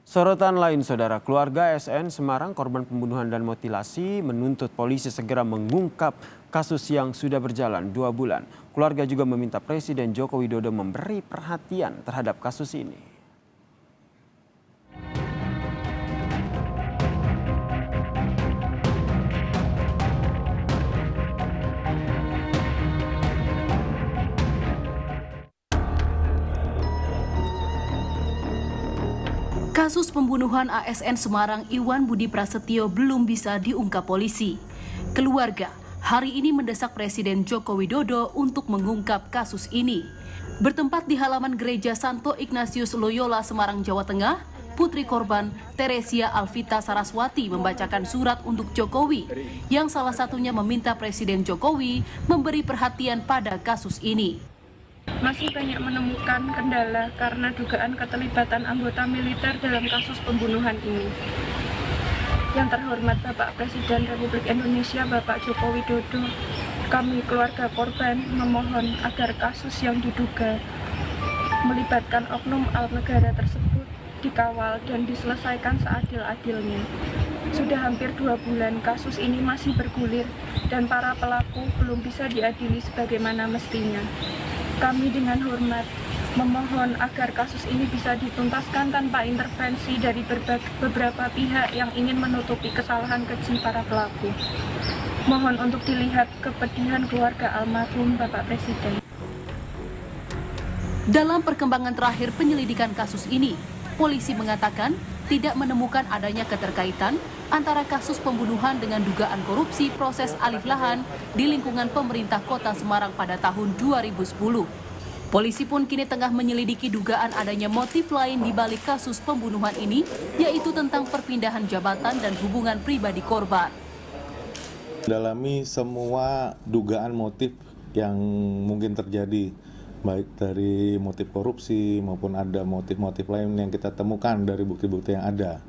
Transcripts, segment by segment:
Sorotan lain, saudara, keluarga SN Semarang korban pembunuhan dan mutilasi menuntut polisi segera mengungkap kasus yang sudah berjalan 2 bulan. Keluarga juga meminta Presiden Joko Widodo memberi perhatian terhadap kasus ini. Kasus pembunuhan ASN Semarang Iwan Budi Prasetyo belum bisa diungkap polisi. Keluarga hari ini mendesak Presiden Joko Widodo untuk mengungkap kasus ini. Bertempat di halaman gereja Santo Ignatius Loyola Semarang, Jawa Tengah, putri korban Teresia Alvita Saraswati membacakan surat untuk Jokowi yang salah satunya meminta Presiden Jokowi memberi perhatian pada kasus ini. Masih banyak menemukan kendala karena dugaan keterlibatan anggota militer dalam kasus pembunuhan ini. Yang terhormat Bapak Presiden Republik Indonesia Bapak Joko Widodo, kami keluarga korban memohon agar kasus yang diduga melibatkan oknum negara tersebut dikawal dan diselesaikan seadil-adilnya. Sudah hampir 2 bulan kasus ini masih bergulir dan para pelaku belum bisa diadili sebagaimana mestinya. Kami dengan hormat memohon agar kasus ini bisa dituntaskan tanpa intervensi dari beberapa pihak yang ingin menutupi kesalahan keji para pelaku. Mohon untuk dilihat kepedihan keluarga almarhum Bapak Presiden. Dalam perkembangan terakhir penyelidikan kasus ini, polisi mengatakan tidak menemukan adanya keterkaitan antara kasus pembunuhan dengan dugaan korupsi proses alih lahan di lingkungan pemerintah Kota Semarang pada tahun 2010. Polisi pun kini tengah menyelidiki dugaan adanya motif lain di balik kasus pembunuhan ini, yaitu tentang perpindahan jabatan dan hubungan pribadi korban. Dalami semua dugaan motif yang mungkin terjadi, baik dari motif korupsi maupun ada motif-motif lain yang kita temukan dari bukti-bukti yang ada.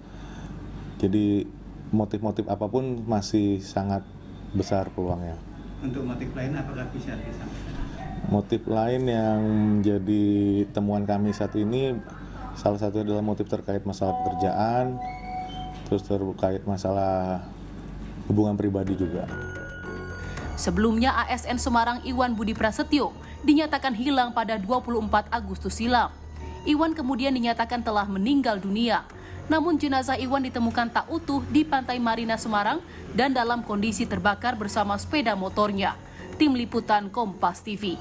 Jadi motif-motif apapun masih sangat besar peluangnya. Untuk motif lain apakah bisa disampaikan? Motif lain yang menjadi temuan kami saat ini salah satu adalah motif terkait masalah pekerjaan, terus terkait masalah hubungan pribadi juga. Sebelumnya ASN Semarang Iwan Budi Prasetyo dinyatakan hilang pada 24 Agustus silam. Iwan kemudian dinyatakan telah meninggal dunia. Namun jenazah Iwan ditemukan tak utuh di Pantai Marina Semarang dan dalam kondisi terbakar bersama sepeda motornya. Tim Liputan Kompas TV.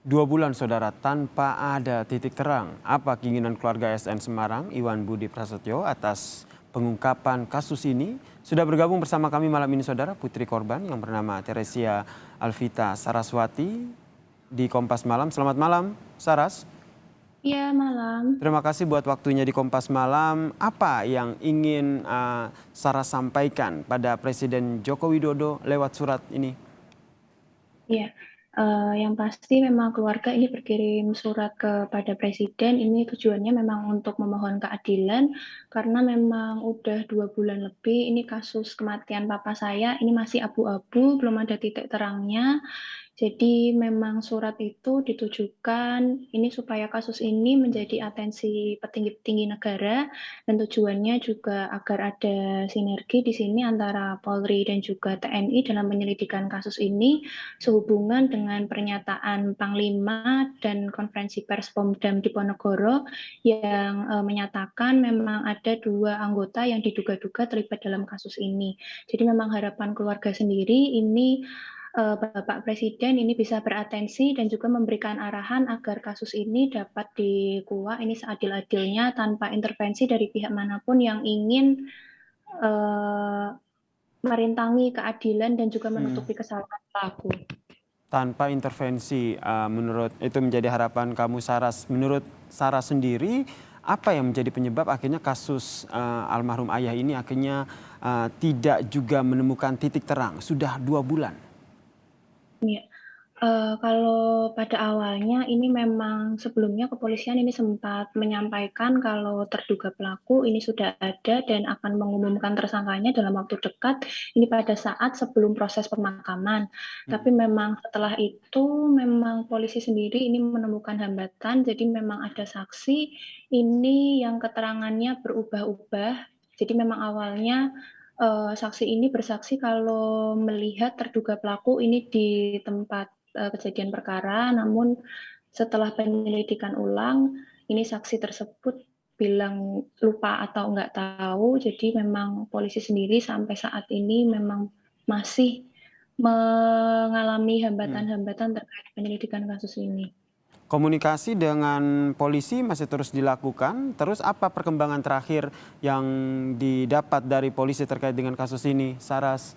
2 bulan, saudara, tanpa ada titik terang. Apa keinginan keluarga SN Semarang Iwan Budi Prasetyo atas pengungkapan kasus ini? Sudah bergabung bersama kami malam ini, saudara, putri korban yang bernama Teresia Alvita Saraswati di Kompas Malam. Selamat malam, Saras. Iya, malam. Terima kasih buat waktunya di Kompas Malam. Apa yang ingin Saras sampaikan pada Presiden Joko Widodo lewat surat ini? Iya, yang pasti memang keluarga ini berkirim surat kepada Presiden. Ini tujuannya memang untuk memohon keadilan karena memang udah 2 bulan lebih ini kasus kematian papa saya ini masih abu-abu, belum ada titik terangnya. Jadi memang surat itu ditujukan ini supaya kasus ini menjadi atensi petinggi-petinggi negara dan tujuannya juga agar ada sinergi di sini antara Polri dan juga TNI dalam penyelidikan kasus ini sehubungan dengan pernyataan Panglima dan konferensi pers Pomdam Diponegoro yang menyatakan memang ada 2 anggota yang diduga-duga terlibat dalam kasus ini. Jadi memang harapan keluarga sendiri ini Bapak Presiden ini bisa beratensi dan juga memberikan arahan agar kasus ini dapat dikuak ini seadil-adilnya tanpa intervensi dari pihak manapun yang ingin merintangi keadilan dan juga menutupi kesalahan pelaku. Tanpa intervensi, menurut itu menjadi harapan kamu, Saras. Menurut Saras sendiri, apa yang menjadi penyebab akhirnya kasus almarhum ayah ini akhirnya tidak juga menemukan titik terang? Sudah 2 bulan. Iya. Kalau pada awalnya ini memang sebelumnya kepolisian ini sempat menyampaikan kalau terduga pelaku ini sudah ada dan akan mengumumkan tersangkanya dalam waktu dekat, ini pada saat sebelum proses pemakaman. Tapi memang setelah itu memang polisi sendiri ini menemukan hambatan, jadi memang ada saksi ini yang keterangannya berubah-ubah. Jadi memang awalnya, saksi ini bersaksi kalau melihat terduga pelaku ini di tempat kejadian perkara, namun setelah penyelidikan ulang, ini saksi tersebut bilang lupa atau nggak tahu, jadi memang polisi sendiri sampai saat ini memang masih mengalami Hmm. hambatan-hambatan terkait penyelidikan kasus ini. Komunikasi dengan polisi masih terus dilakukan. Terus apa perkembangan terakhir yang didapat dari polisi terkait dengan kasus ini, Saras?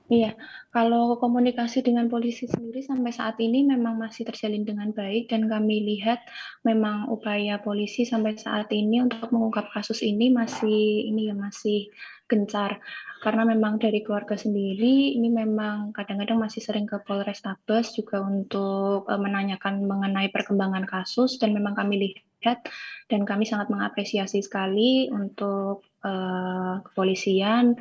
Iya, kalau komunikasi dengan polisi sendiri sampai saat ini memang masih terjalin dengan baik dan kami lihat memang upaya polisi sampai saat ini untuk mengungkap kasus ini masih gencar. Karena memang dari keluarga sendiri ini memang kadang-kadang masih sering ke Polrestabes juga untuk menanyakan mengenai perkembangan kasus dan memang kami lihat dan kami sangat mengapresiasi sekali untuk kepolisian.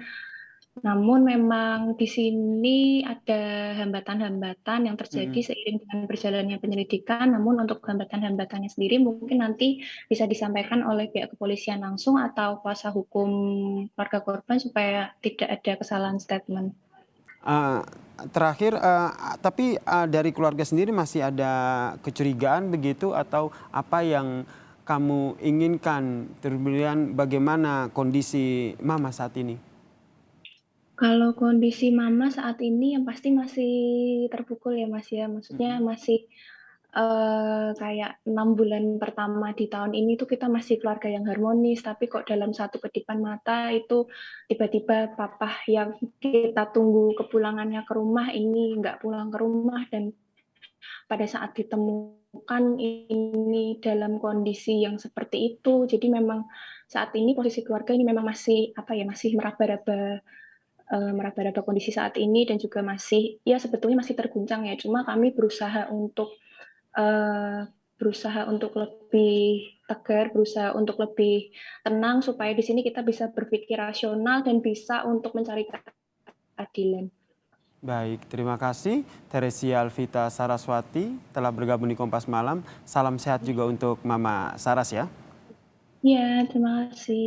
Namun memang di sini ada hambatan-hambatan yang terjadi Mm-mm. seiring dengan berjalannya penyelidikan, namun untuk hambatan-hambatannya sendiri mungkin nanti bisa disampaikan oleh pihak kepolisian langsung atau kuasa hukum keluarga korban supaya tidak ada kesalahan statement. Eh, Terakhir, tapi dari keluarga sendiri masih ada kecurigaan begitu atau apa yang kamu inginkan? Kemudian bagaimana kondisi Mama saat ini? Kalau kondisi mama saat ini yang pasti masih terpukul ya Mas ya, maksudnya Mm-mm. masih kayak 6 bulan pertama di tahun ini tuh kita masih keluarga yang harmonis, tapi kok dalam satu kedipan mata itu tiba-tiba papa yang kita tunggu kepulangannya ke rumah ini nggak pulang ke rumah dan pada saat ditemukan ini dalam kondisi yang seperti itu. Jadi memang saat ini posisi keluarga ini memang masih apa ya, masih meraba-raba kondisi saat ini dan juga masih ya sebetulnya masih terguncang ya. Cuma kami berusaha untuk lebih tegar, berusaha untuk lebih tenang supaya di sini kita bisa berpikir rasional dan bisa untuk mencari keadilan. Baik, terima kasih Teresia Alvita Saraswati telah bergabung di Kompas Malam. Salam sehat juga untuk Mama Saras ya. Ya, terima kasih.